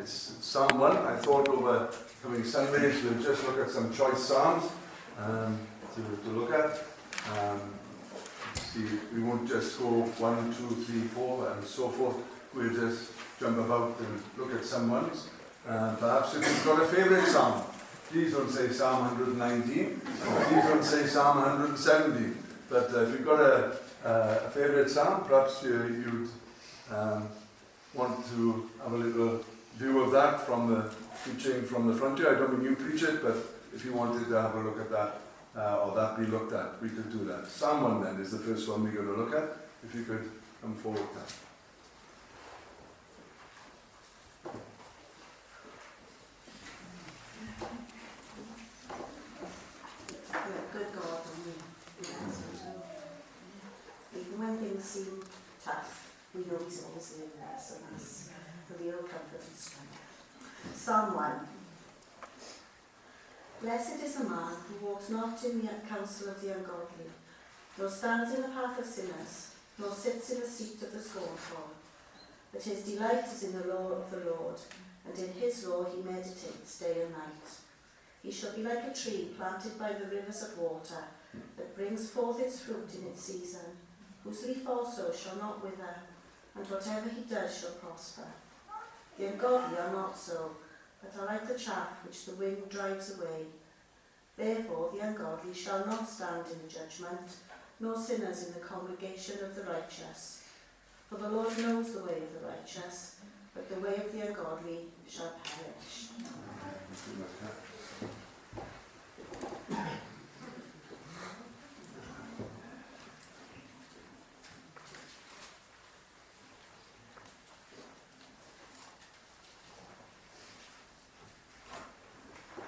It's Psalm 1. I thought over coming Sundays we'll just look at some choice psalms to look at. See, we won't just go 1, 2, 3, 4 and so forth. We'll just jump about and look at some ones. Perhaps if you've got a favourite psalm, please don't say Psalm 119. Please don't say Psalm 170. But if you've got a favourite psalm, perhaps you'd want to have a little view of that from the preaching from the front here. I don't mean you preach it, but if you wanted to have a look at that, or that be looked at, we could do that. Psalm 1 then is the first one we're going to look at. If you could come forward now. Good God, even when things seem tough, we know He's always there with us, and that's the real comfort and strength. Psalm 1. Blessed is the man who walks not in the counsel of the ungodly, nor stands in the path of sinners, nor sits in the seat of the scornful. But his delight is in the law of the Lord, and in his law he meditates day and night. He shall be like a tree planted by the rivers of water, that brings forth its fruit in its season, whose leaf also shall not wither, and whatever he does shall prosper. The ungodly are not so, but are like the chaff which the wind drives away. Therefore the ungodly shall not stand in the judgment, nor sinners in the congregation of the righteous. For the Lord knows the way of the righteous, but the way of the ungodly shall perish.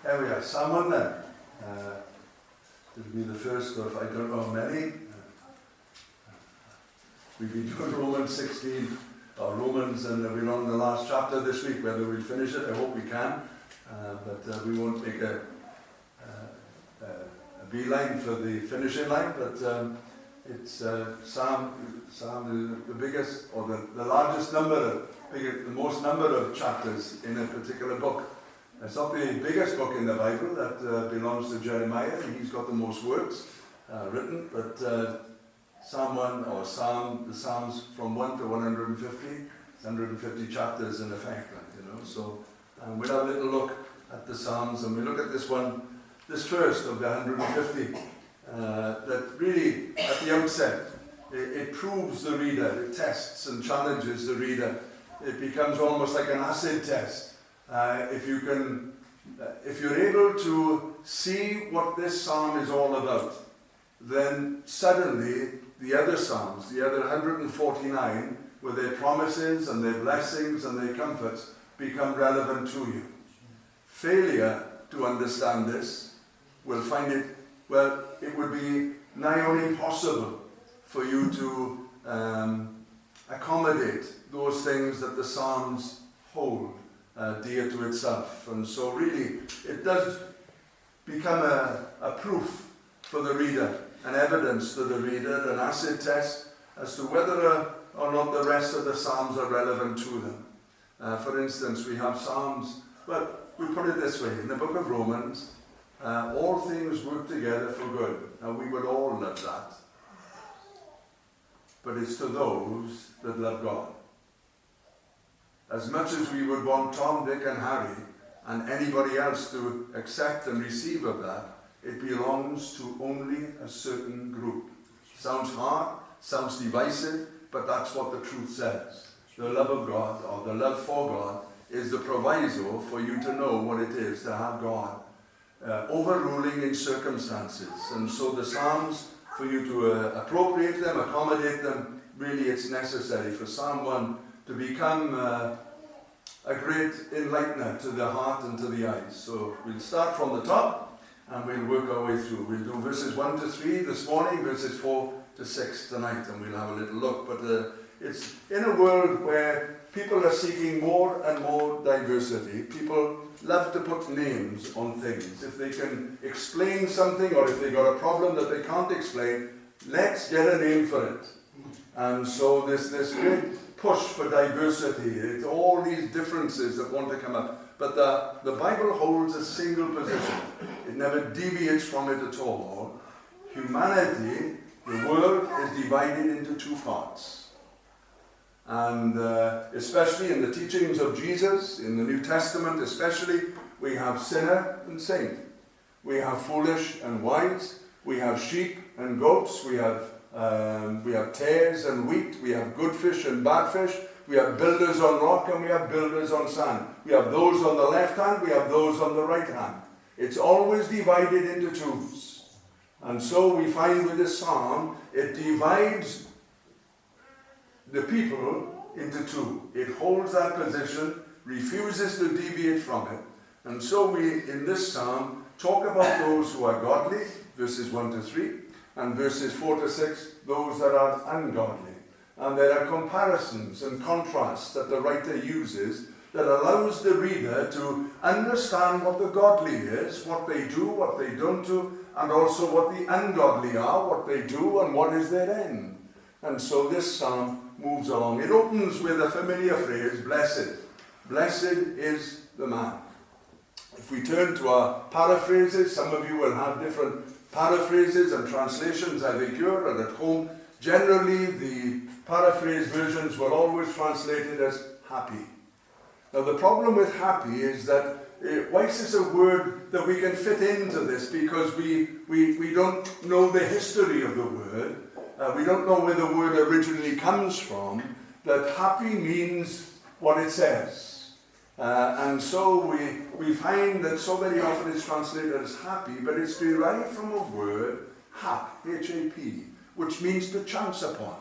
There we are, Psalm 1 then. It'll be the first of I don't know many. We've been doing Romans 16, or Romans, and we're on the last chapter this week. Whether we'll finish it, I hope we can. But we won't make a beeline for the finishing line. But it's Psalm is the biggest, or the largest number, the most number of chapters in a particular book. It's not the biggest book in the Bible. That belongs to Jeremiah. He's got the most words written, but Psalm 1, or the Psalms from 1 to 150, 150 chapters in effect, So we'll have a little look at the Psalms, and we look at this one, this first of the 150, that really, at the outset, it proves the reader, it tests and challenges the reader. It becomes almost like an acid test. If you're able to see what this psalm is all about, then suddenly the other psalms, the other 149, with their promises and their blessings and their comforts, become relevant to you. Failure to understand this will find it, it would be nigh on impossible for you to accommodate those things that the psalms hold dear to itself. And so really it does become a proof for the reader, an evidence to the reader, an acid test as to whether or not the rest of the psalms are relevant to them. For instance, we have psalms, we put it this way, in the book of Romans, all things work together for good. Now we would all love that, but it's to those that love God. As much as we would want Tom, Dick and Harry and anybody else to accept and receive of that, it belongs to only a certain group. Sounds hard, sounds divisive, but that's what the truth says. The love of God, or the love for God, is the proviso for you to know what it is to have God overruling in circumstances. And so the Psalms, for you to appropriate them, accommodate them, really it's necessary for Psalm 1 to become a great enlightener to the heart and to the eyes. So we'll start from the top and we'll work our way through. We'll do verses 1 to 3 this morning, verses 4 to 6 tonight, and we'll have a little look. But it's in a world where people are seeking more and more diversity. People love to put names on things. If they can explain something, or if they've got a problem that they can't explain, let's get a name for it. And so this great push for diversity. It's all these differences that want to come up. But the Bible holds a single position. It never deviates from it at all. Humanity, the world, is divided into two parts. And especially in the teachings of Jesus, in the New Testament especially, we have sinner and saint. We have foolish and wise. We have sheep and goats. We have tares and wheat. We have good fish and bad fish. We have builders on rock and we have builders on sand. We have those on the left hand. We have those on the right hand. It's always divided into twos. And so we find with this psalm, it divides the people into two. It holds that position, refuses to deviate from it. And so we, in this psalm, talk about those who are godly, verses 1 to 3, and verses 4 to 6, those that are ungodly. And there are comparisons and contrasts that the writer uses that allows the reader to understand what the godly is, what they do, what they don't do, and also what the ungodly are, what they do, and what is their end. And so this psalm moves along. It opens with a familiar phrase, blessed. Blessed is the man. If we turn to our paraphrases, some of you will have different paraphrases and translations either here or at home. Generally, the paraphrase versions will always translate it as happy. Now, the problem with happy is that whilst it's a word that we can fit into this because we don't know the history of the word, we don't know where the word originally comes from, that happy means what it says. And so we find that so very often it's translated as happy, but it's derived from a word, hap, H-A-P, which means to chance upon,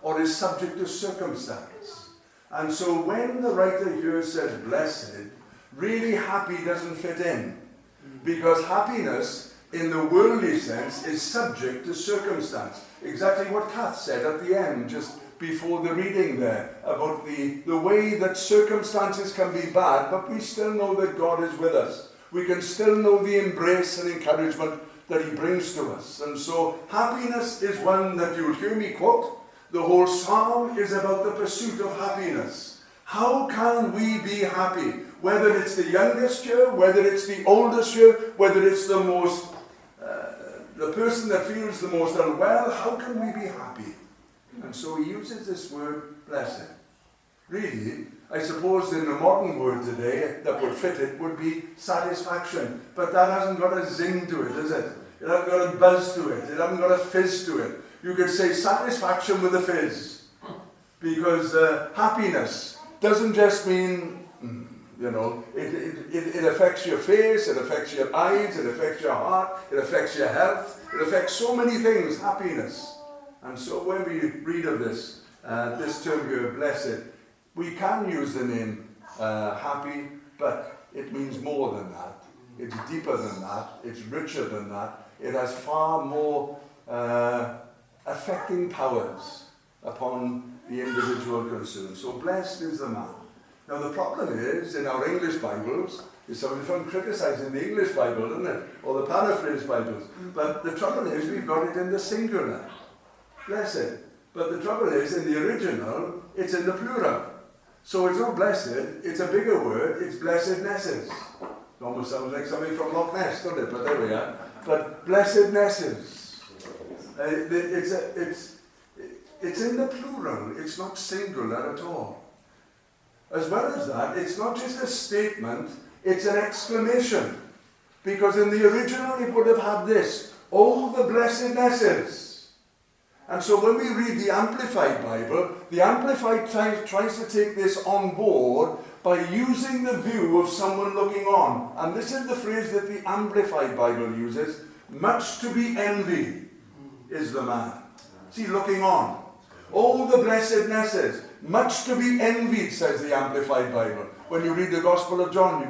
or is subject to circumstance. And so when the writer here says blessed, really happy doesn't fit in. Because happiness, in the worldly sense, is subject to circumstance. Exactly what Kath said at the end, just before the reading there, about the way that circumstances can be bad, but we still know that God is with us. We can still know the embrace and encouragement that he brings to us. And so happiness is one that you'll hear me quote. The whole psalm is about the pursuit of happiness. How can we be happy? Whether it's the youngest here, whether it's the oldest here, whether it's the person that feels the most unwell, how can we be happy? And so he uses this word, blessed. Really, I suppose in the modern word today that would fit it would be satisfaction. But that hasn't got a zing to it, has it? It hasn't got a buzz to it. It hasn't got a fizz to it. You could say satisfaction with a fizz. Because happiness doesn't just mean, it affects your face, it affects your eyes, it affects your heart, it affects your health. It affects so many things, happiness. And so when we read of this term here, blessed, we can use the name happy, but it means more than that. It's deeper than that. It's richer than that. It has far more affecting powers upon the individual concerned. So blessed is the man. Now the problem is, in our English Bibles, is somebody from criticizing the English Bible, isn't it? Or the paraphrase Bibles. But the trouble is, we've got it in the singular. Blessed. But the trouble is, in the original, it's in the plural. So it's not blessed, it's a bigger word, it's blessednesses. It almost sounds like something from Loch Ness, doesn't it? But there we are. But blessednesses. It's in the plural, it's not singular at all. As well as that, it's not just a statement, it's an exclamation. Because in the original it would have had this, oh, the blessednesses. And so when we read the Amplified Bible, the Amplified tries to take this on board by using the view of someone looking on. And this is the phrase that the Amplified Bible uses, much to be envied is the man. See, looking on. Oh, the blessednesses, much to be envied, says the Amplified Bible. When you read the Gospel of John,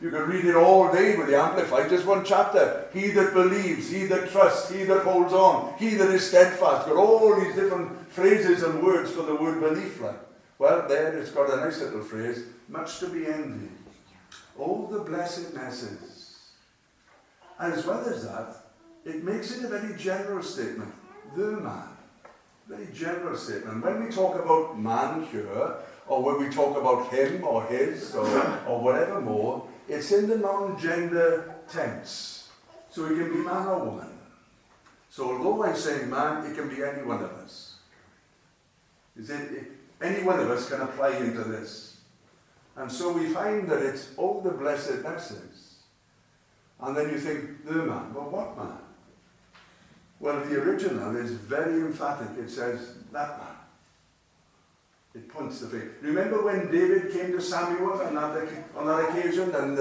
you can read it all day with the Amplified, just one chapter. He that believes, he that trusts, he that holds on, he that is steadfast. Got all these different phrases and words for the word belief. Like. Well, there it's got a nice little phrase, much to be envied. Oh, the blessednesses. And as well as that, it makes it a very general statement. The man. Very general statement. When we talk about man here, or when we talk about him or his or whatever more, it's in the non-gender tense. So it can be man or woman. So although I'm saying man, it can be any one of us. Any one of us can apply into this. And so we find that it's all the blessed messes. And then you think, the man. Well, what man? Well, the original is very emphatic. It says, that man. It points the finger. Remember when David came to Samuel on that occasion, and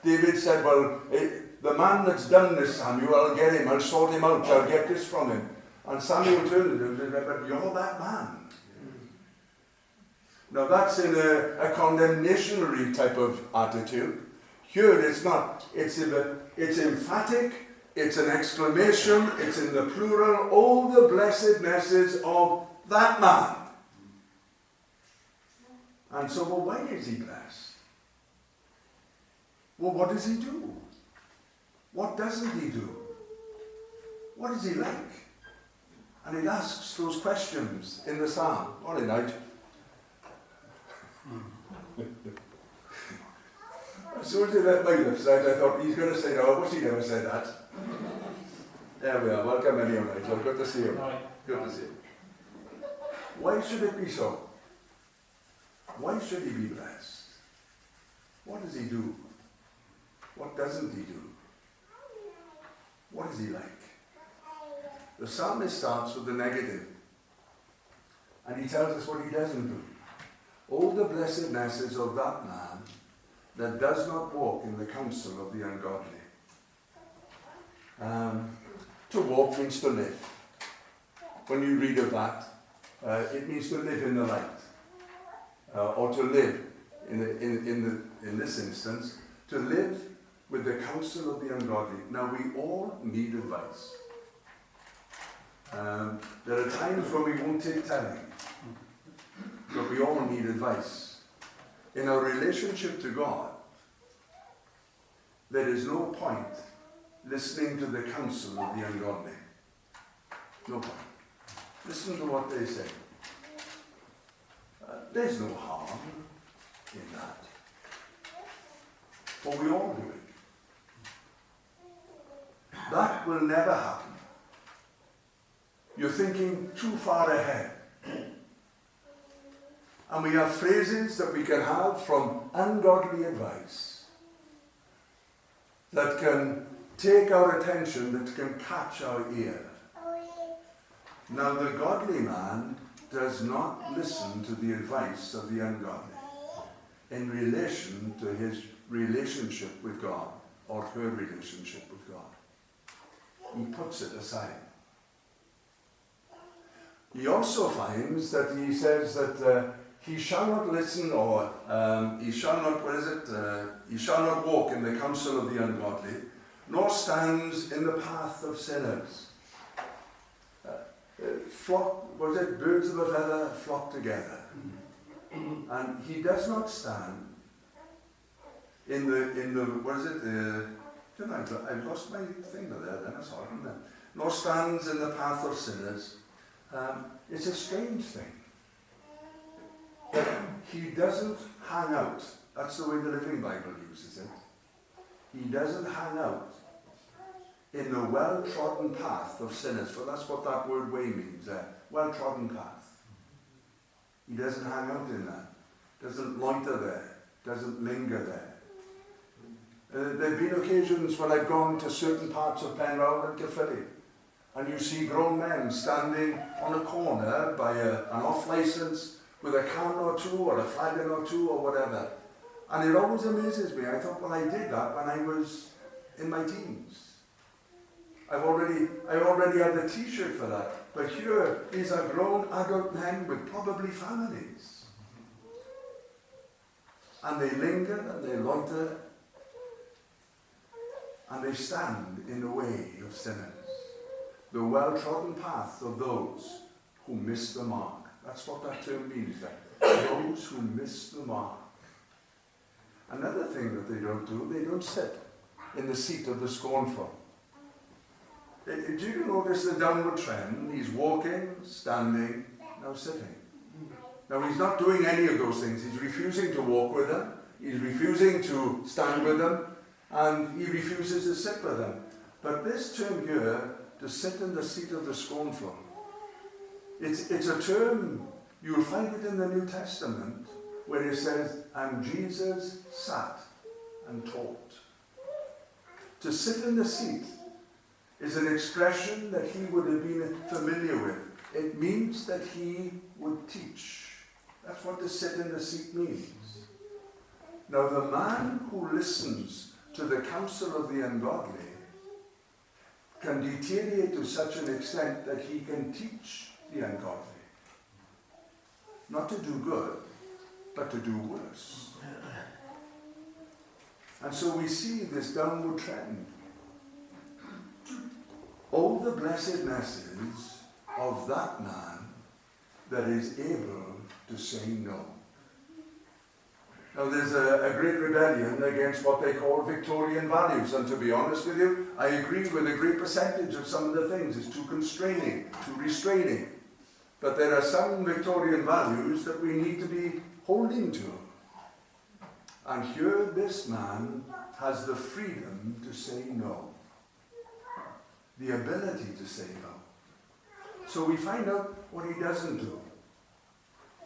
David said, well, the man that's done this, Samuel, I'll get him, I'll sort him out, I'll get this from him. And Samuel turned to him and said, but you're that man. Now that's in a condemnationary type of attitude. Here it's not. It's emphatic, it's an exclamation, it's in the plural, all the blessednesses of that man. And so, well, why is he blessed? Well, what does he do? What doesn't he do? What is he like? And it asks those questions in the psalm. Morning, night. As soon as he left my lips, I thought, he's going to say, no, but he never said that. There we are. Welcome anyhow, Nigel. Good to see you. Good to see you. Why should it be so? Why should he be blessed? What does he do? What doesn't he do? What is he like? The psalmist starts with the negative. And he tells us what he doesn't do. All the blessednesses of that man that does not walk in the counsel of the ungodly. To walk means to live. When you read of that, it means to live in the light. Or to live, in this instance, to live with the counsel of the ungodly. Now, we all need advice. There are times when we won't take telling, but we all need advice. In our relationship to God, there is no point listening to the counsel of the ungodly. No point. Listen to what they say. There's no harm in that. For we all do it. That will never happen. You're thinking too far ahead. And we have phrases that we can have from ungodly advice that can take our attention, that can catch our ear. Now, the godly man does not listen to the advice of the ungodly in relation to his relationship with God or her relationship with God. He puts it aside. He also finds that he says that he shall not listen or he shall not walk in the counsel of the ungodly, nor stands in the path of sinners. Birds of a feather flock together. And he does not stand in the I've lost my finger there then, that's hard, isn't it? Nor stands in the path of sinners. It's a strange thing. That he doesn't hang out. That's the way the Living Bible uses it. He doesn't hang out in the well-trodden path of sinners, for that's what that word way means, well-trodden path. He doesn't hang out in that, doesn't loiter there, doesn't linger there. There have been occasions when I've gone to certain parts of Penyrheol and Caerphilly, and you see grown men standing on a corner by an off-licence with a can or two or a flagon or two or whatever. And it always amazes me. I thought, well, I did that when I was in my teens. I already had the t-shirt for that. But here is a grown adult man with probably families. And they linger and they loiter and they stand in the way of sinners. The well-trodden path of those who miss the mark. That's what that term means there. Those who miss the mark. Another thing that they don't do, they don't sit in the seat of the scornful. Do you notice the downward trend? He's walking, standing, now sitting. Now he's not doing any of those things. He's refusing to walk with them. He's refusing to stand with them. And he refuses to sit with them. But this term here, to sit in the seat of the scornful, it's a term, you'll find it in the New Testament, where it says, and Jesus sat and taught. To sit in the seat is an expression that he would have been familiar with. It means that he would teach. That's what to sit in the seat means. Now the man who listens to the counsel of the ungodly can deteriorate to such an extent that he can teach the ungodly. Not to do good, but to do worse. And so we see this downward trend. Oh, the blessednesses of that man that is able to say no. Now there's a great rebellion against what they call Victorian values, and to be honest with you, I agree with a great percentage of some of the things. It's too constraining, too restraining. But there are some Victorian values that we need to be holding to. And here this man has the freedom to say no. The ability to say no. So we find out what he doesn't do.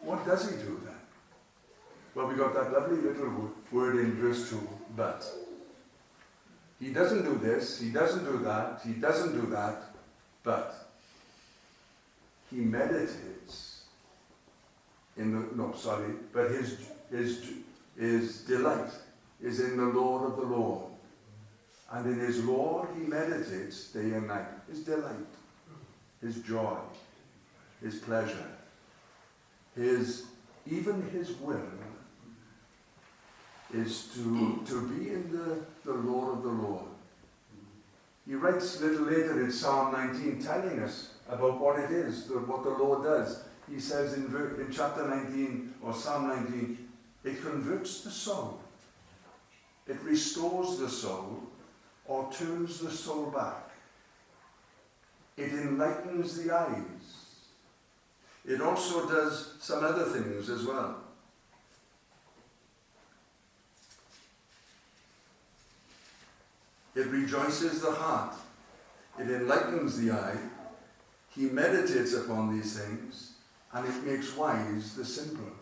What does he do then? Well, we got that lovely little word in verse 2, but. He doesn't do this, he doesn't do that, he doesn't do that, but he meditates but his delight is in the Lord of the Lord. And in his Lord he meditates day and night. His delight, his joy, his pleasure, even his will is to be in the Lord of the Lord. He writes a little later in Psalm 19 telling us about what it is, what the Lord does. He says in chapter 19 or Psalm 19, it converts the soul. It restores the soul or turns the soul back. It enlightens the eyes. It also does some other things as well. It rejoices the heart. It enlightens the eye. He meditates upon these things, and it makes wise the simple.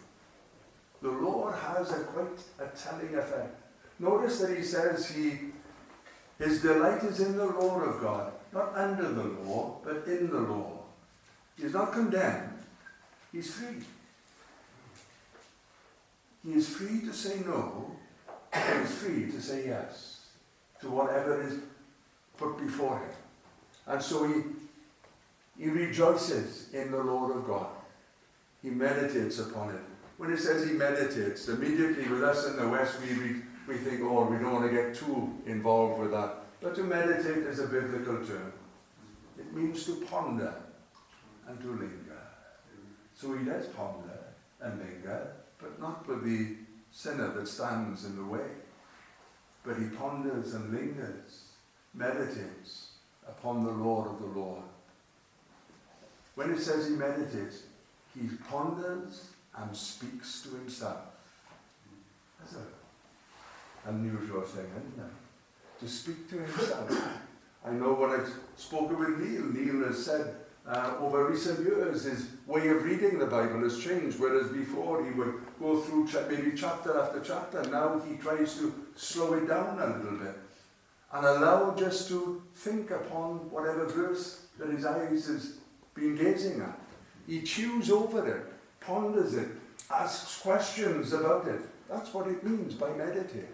The Lord has quite a telling effect. Notice that he says his delight is in the law of God, not under the law, but in the law. He's not condemned. He's free. He is free to say no, and he's free to say yes to whatever is put before him. And so he rejoices in the Lord of God. He meditates upon it. When it says he meditates, immediately with us in the West we think, oh, we don't want to get too involved with that. But to meditate is a biblical term. It means to ponder and to linger. So he does ponder and linger, but not with the sinner that stands in the way. But he ponders and lingers, meditates upon the Lord of the Lord. When it says he meditates, he ponders and speaks to himself. That's an unusual thing, isn't it? To speak to himself. I know when I've spoken with Neil, Neil has said over recent years his way of reading the Bible has changed, whereas before he would go through maybe chapter after chapter. Now he tries to slow it down a little bit and allow just to think upon whatever verse that his eyes has been gazing at. He chews over it, ponders it, asks questions about it. That's what it means by meditate.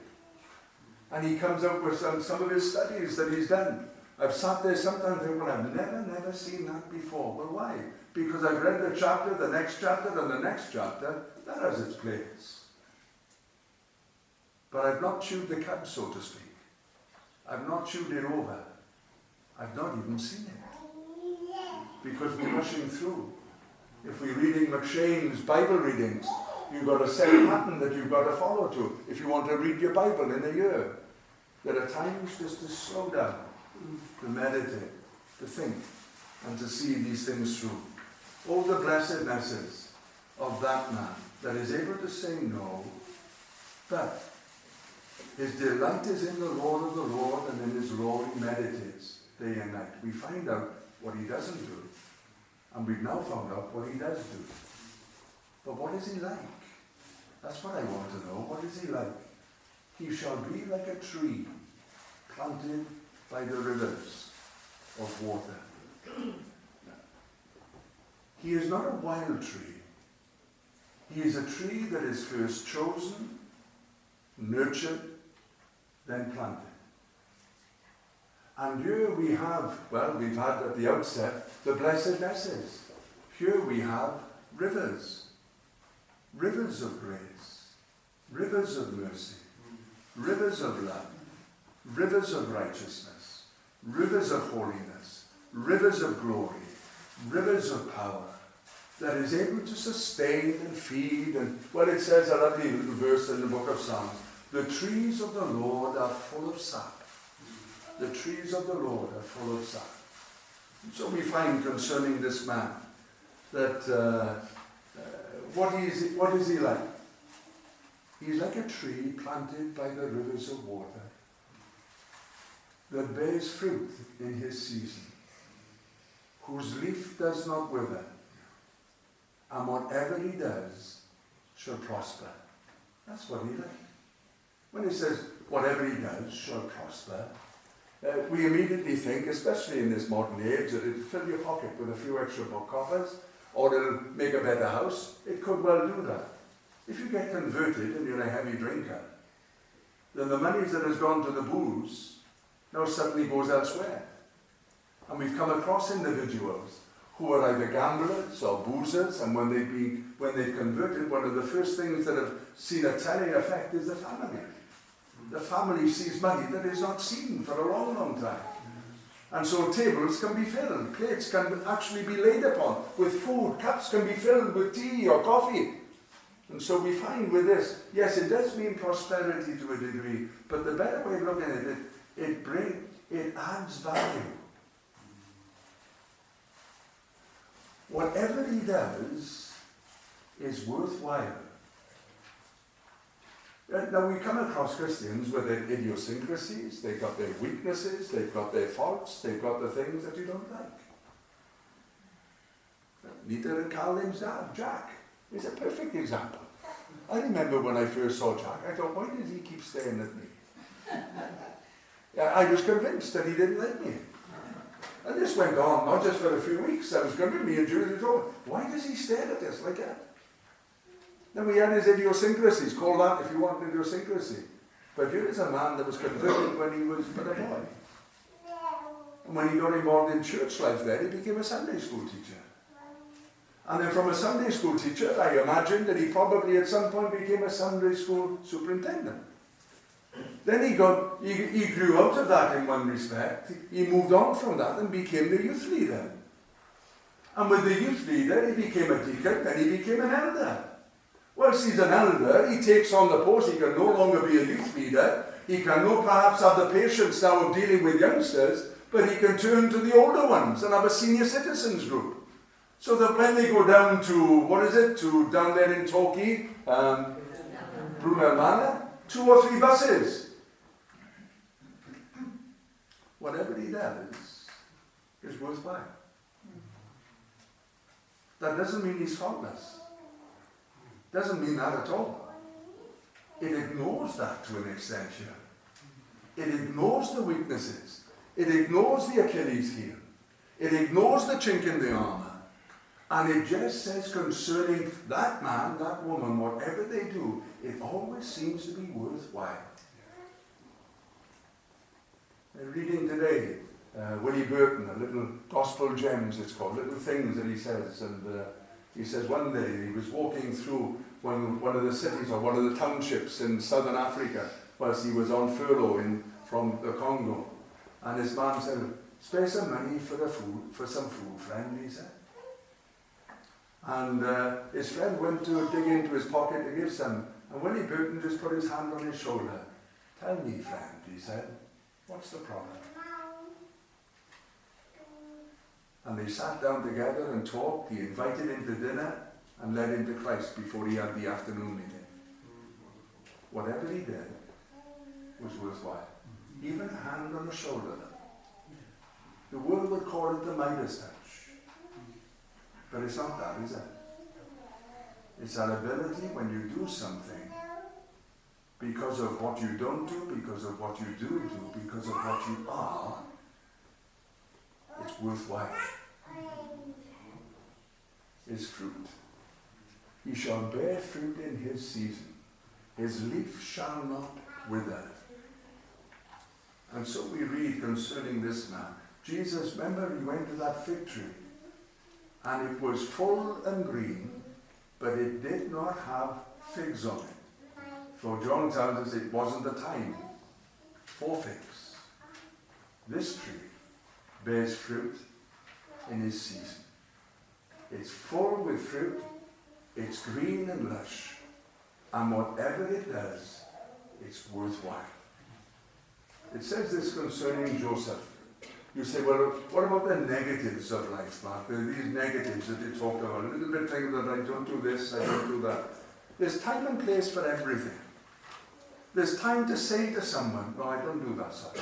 And he comes out with some of his studies that he's done. I've sat there sometimes and think, well, I've never seen that before. Well, why? Because I've read the chapter, the next chapter, and the next chapter. That has its place. But I've not chewed the cud, so to speak. I've not chewed it over. I've not even seen it. Because we're rushing through. If we're reading McShane's Bible readings, you've got a set pattern that you've got to follow to if you want to read your Bible in a year. There are times just to slow down, to meditate, to think and to see these things through. Oh, the blessednesses of that man that is able to say no, but his delight is in the Lord of the Lord, and in his law he meditates day and night. We find out what he doesn't do, and we've now found out what he does do. But what is he like? That's what I want to know. What is he like? He shall be like a tree planted by the rivers of water. He is not a wild tree. He is a tree that is first chosen, nurtured, then planted. And here we have, we've had at the outset, the blessednesses. Here we have rivers. Rivers of grace. Rivers of mercy. Rivers of love. Rivers of righteousness. Rivers of holiness. Rivers of glory. Rivers of power. That is able to sustain and feed. And, it says a lovely little verse in the book of Psalms. The trees of the Lord are full of sap. The trees of the Lord are full of sap. And so we find concerning this man that what is he like? He's like a tree planted by the rivers of water that bears fruit in his season, whose leaf does not wither, and whatever he does shall prosper. That's what he like. When he says, whatever he does shall prosper, we immediately think, especially in this modern age, that it'll fill your pocket with a few extra book covers, or it'll make a better house. It could well do that. If you get converted and you're a heavy drinker, then the money that has gone to the booze now suddenly goes elsewhere. And we've come across individuals who are either gamblers or boozers, and when they've converted, one of the first things that have seen a telling effect is the family. The family sees money that is not seen for a long, long time. And so tables can be filled, plates can actually be laid upon with food, cups can be filled with tea or coffee. And so we find with this, yes, it does mean prosperity to a degree, but the better way of looking at it, it adds value. Whatever he does is worthwhile. Now we come across Christians with their idiosyncrasies, they've got their weaknesses, they've got their faults, they've got the things that you don't like. Nita and Carlin's dad, Jack, is a perfect example. I remember when I first saw Jack, I thought, why does he keep staring at me? I was convinced that he didn't like me. And this went on, not just for a few weeks. I was convinced, me and Julie told me, why does he stare at us like that? Then we had his idiosyncrasies, call that if you want idiosyncrasy. But here is a man that was converted when he was but a boy. And when he got involved in church life there, he became a Sunday school teacher. And then from a Sunday school teacher, I imagine that he probably at some point became a Sunday school superintendent. Then he grew out of that in one respect. He moved on from that and became the youth leader. And with the youth leader, he became a deacon, then he became an elder. Once he's an elder, he takes on the post. He can no longer be a youth leader. He can no perhaps have the patience now of dealing with youngsters, but he can turn to the older ones and have a senior citizens group. So that when they go down to, down there in Torquay, Brunel Manor, 2 or 3 buses. Whatever he does is worthwhile. That doesn't mean he's faultless. Doesn't mean that at all. It ignores that to an extent here. It ignores the weaknesses. It ignores the Achilles heel. It ignores the chink in the armor. And it just says concerning that man, that woman, whatever they do, it always seems to be worthwhile. I'm reading today, Willie Burton, a little gospel gems it's called, little things that he says. And he says one day he was walking through one of the cities or one of the townships in southern Africa whilst he was on furlough from the Congo. And his man said, spare some money for some food, friend, he said. And his friend went to dig into his pocket to give some. And Willie Burton just put his hand on his shoulder. Tell me, friend, he said, what's the problem? And they sat down together and talked. He invited him to dinner and led him to Christ before he had the afternoon meeting. Whatever he did was worthwhile. Even a hand on the shoulder. The world would call it the Midas touch. But it's not that, is it? It's that ability when you do something because of what you don't do, because of what you do, because of what you are, it's worthwhile. Is fruit. He shall bear fruit in his season. His leaf shall not wither. And so we read concerning this man. Jesus, remember, he went to that fig tree and it was full and green, but it did not have figs on it. For John tells us it wasn't the time for figs. This tree bears fruit in his season. It's full with fruit, it's green and lush, and whatever it does, it's worthwhile. It says this concerning Joseph. You say, well, what about the negatives of life, Mark? These negatives that you talk about. A little bit things that I don't do this, I don't do that. There's time and place for everything. There's time to say to someone, no, I don't do that, sorry.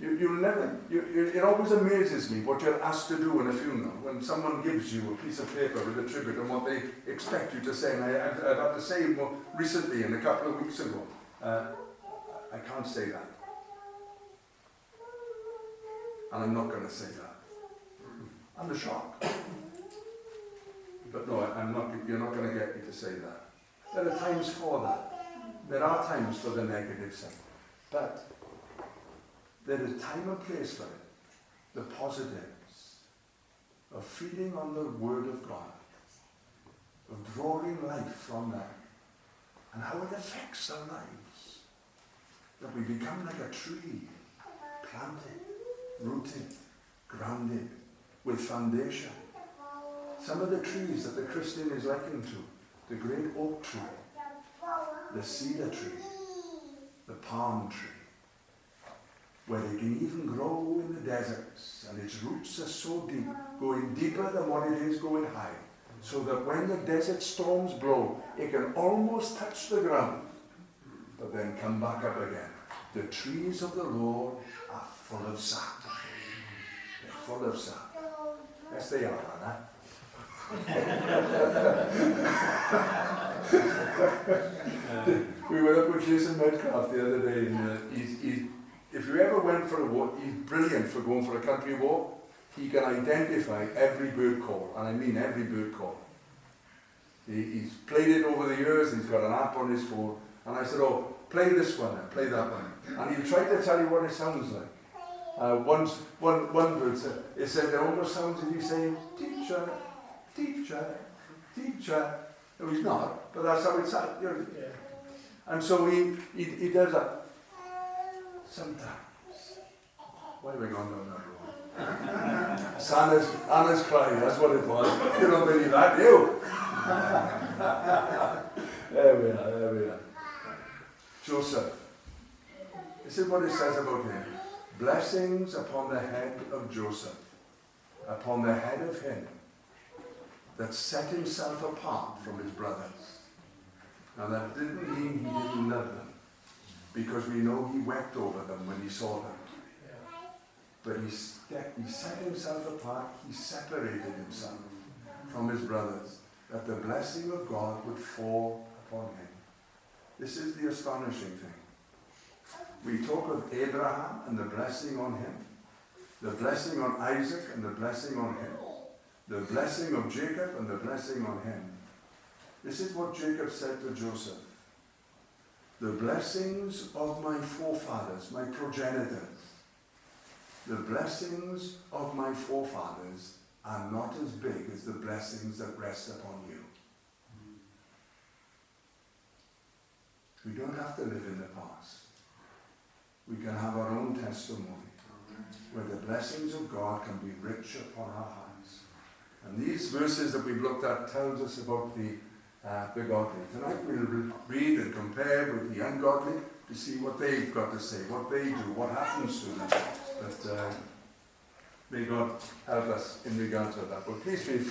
It always amazes me what you're asked to do in a funeral. When someone gives you a piece of paper with a tribute and what they expect you to say. And I had to say more recently, and a couple of weeks ago, I can't say that. And I'm not going to say that. I'm shocked. But no, I'm not. You're not going to get me to say that. There are times for that. There are times for the negative side. But there is time and place for it. The positives of feeding on the Word of God, of drawing life from that, and how it affects our lives. That we become like a tree, planted, rooted, grounded, with foundation. Some of the trees that the Christian is likened to, the great oak tree, the cedar tree, the palm tree, where they can even grow in the deserts, and its roots are so deep, going deeper than what it is going high, so that when the desert storms blow, it can almost touch the ground, but then come back up again. The trees of the Lord are full of sap. They're full of sap. Yes, they are, Anna. We were up with Jason Medcraft the other day, and if you ever went for a walk, he's brilliant for going for a country walk. He can identify every bird call, and I mean every bird call. He's played it over the years, he's got an app on his phone, and I said, oh, play this one and play that one. And he'll try to tell you what it sounds like. One bird said, it almost sounds as if he's saying, teacher, teacher, teacher. No, he's not, but that's how it sounds. You know. Yeah. And so he does that. Sometimes. Why have we gone down that road? Anna's crying, that's what it was. You don't believe that, do you? There we are. Joseph. This is what it says about him. Blessings upon the head of Joseph, upon the head of him that set himself apart from his brothers. Now that didn't mean he didn't love them, because we know he wept over them when he saw them. But he set himself apart, he separated himself from his brothers, that the blessing of God would fall upon him. This is the astonishing thing. We talk of Abraham and the blessing on him, the blessing on Isaac and the blessing on him, the blessing of Jacob and the blessing on him. This is what Jacob said to Joseph. The blessings of my forefathers, my progenitors, the blessings of my forefathers are not as big as the blessings that rest upon you. We don't have to live in the past. We can have our own testimony where the blessings of God can be rich upon our hearts. And these verses that we've looked at tells us about the godly. Tonight we'll read and compare with the ungodly to see what they've got to say, what they do, what happens to them. But may God help us in regard to that. But please feel